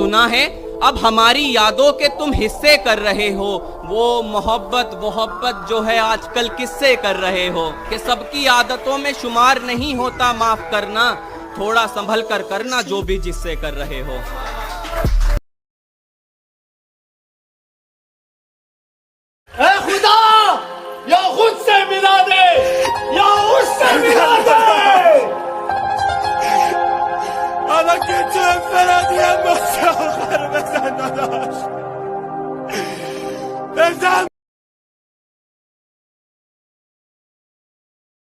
सुना है अब हमारी यादों के तुम हिस्से कर रहे हो। वो मोहब्बत जो है आजकल किससे कर रहे हो कि सबकी आदतों में शुमार नहीं होता माफ करना, थोड़ा संभल कर करना जो भी जिससे कर रहे हो। ऐ खुदा, या खुद से मिला दे या उससे मिला दे। Ama kötü belediye masrafları vatandaş. Neden?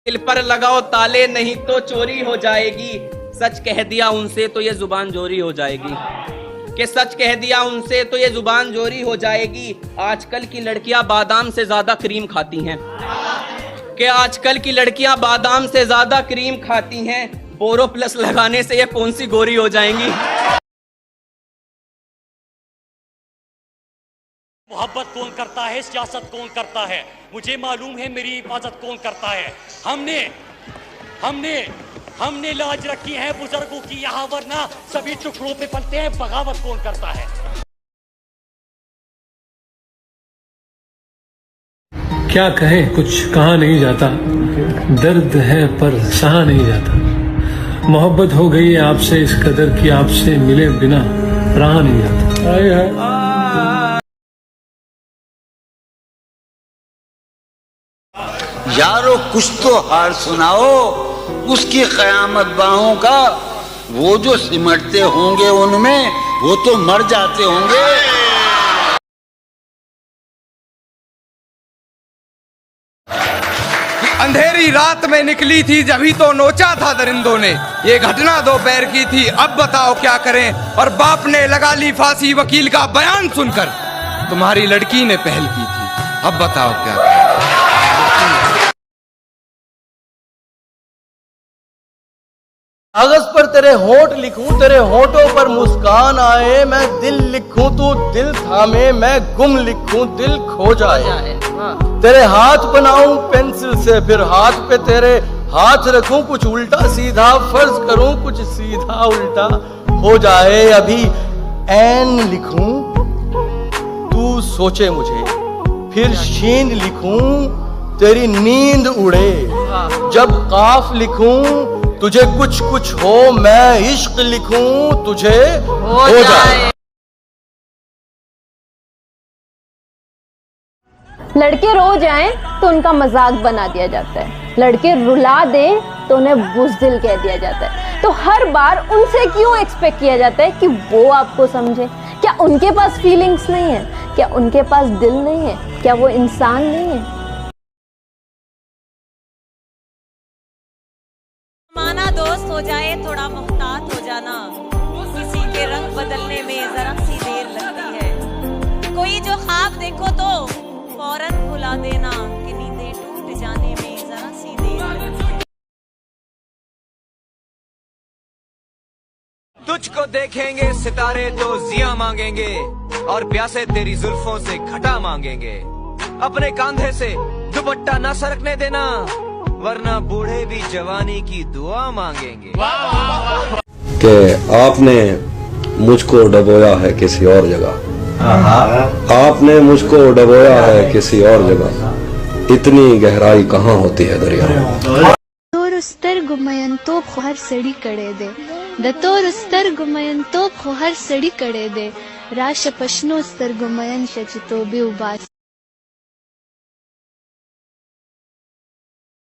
दिल पर लगाओ ताले नहीं तो चोरी हो जाएगी, सच कह दिया उनसे तो ये जुबान जोरी हो जाएगी। कि सच कह दिया उनसे तो ये जुबान जोरी हो जाएगी। आजकल की लड़कियां बादाम से ज्यादा क्रीम खाती हैं, कि आजकल की लड़कियां बादाम से ज्यादा क्रीम खाती हैं। बोरो प्लस लगाने से ये कौन सी गोरी हो जाएंगी। मोहब्बत कौन करता है, सियासत कौन करता है, मुझे मालूम है मेरी हिफाजत कौन करता है। हमने लाज रखी है बुजुर्गों की यहाँ, वरना सभी टुकड़ों पे पलते हैं। बगावत कौन करता है। क्या कहें, कुछ कहा नहीं जाता, दर्द है पर सहा नहीं जाता। मोहब्बत हो गई आपसे इस कदर कि आपसे मिले बिना रहा नहीं जाता। आए यारो कुछ तो हाल सुनाओ उसकी कयामत बाहों का। वो जो सिमटते होंगे उनमें वो तो मर जाते होंगे। अंधेरी रात में निकली थी जभी तो नोचा था दरिंदों ने। ये घटना दोपहर की थी, अब बताओ क्या करें। और बाप ने लगा ली फांसी वकील का बयान सुनकर। तुम्हारी लड़की ने पहल की थी, अब बताओ क्या करें। कागज पर तेरे होंठ लिखूं, तेरे होंठों पर मुस्कान आए। मैं दिल लिखूं तू दिल थामे, मैं गुम लिखूं दिल खो जाए। तेरे हाथ बनाऊं पेंसिल से, फिर हाथ पे तेरे हाथ रखूं। कुछ उल्टा सीधा फर्ज करूं, कुछ सीधा उल्टा हो जाए। अभी ऐन लिखूं तू सोचे मुझे, फिर शीन लिखूं तेरी नींद उड़े। जब काफ लिखूं तुझे कुछ कुछ हो, मैं इश्क लिखूं तुझे हो जाए। लड़के रो जाएं तो उनका मजाक बना दिया जाता है, लड़के रुला दें तो उन्हें बुज़दिल कह दिया जाता है। तो हर बार उनसे क्यों एक्सपेक्ट किया जाता है कि वो आपको समझे? क्या उनके पास फीलिंग्स नहीं है? क्या उनके पास दिल नहीं है? क्या वो इंसान नहीं है? माना दोस्त हो जाए थोड़ा मुहतात हो जाना, किसी के रंग बदलने में जरा सी देर लगती है। कोई जो ख्वाब देखो तो फौरन भुला देना, कि नींदें टूट जाने में जरा सी देर लगती है। तुझको देखेंगे सितारे तो जिया मांगेंगे, और प्यासे तेरी जुल्फों से घटा मांगेंगे। अपने कंधे से दुपट्टा न सरकने देना, वरना बूढ़े भी जवानी की दुआ मांगेंगे। कि आपने मुझको डबोया है किसी और जगह, आपने मुझको डबोया है किसी और जगह। इतनी गहराई कहाँ होती है दरिया में। दतोर गुमयन तो हर सड़ी कड़े दे, दतोर गुमयन तो हर सड़ी कड़े दे। राश पश्नो स्तर गुमयन शच तो भी उबास।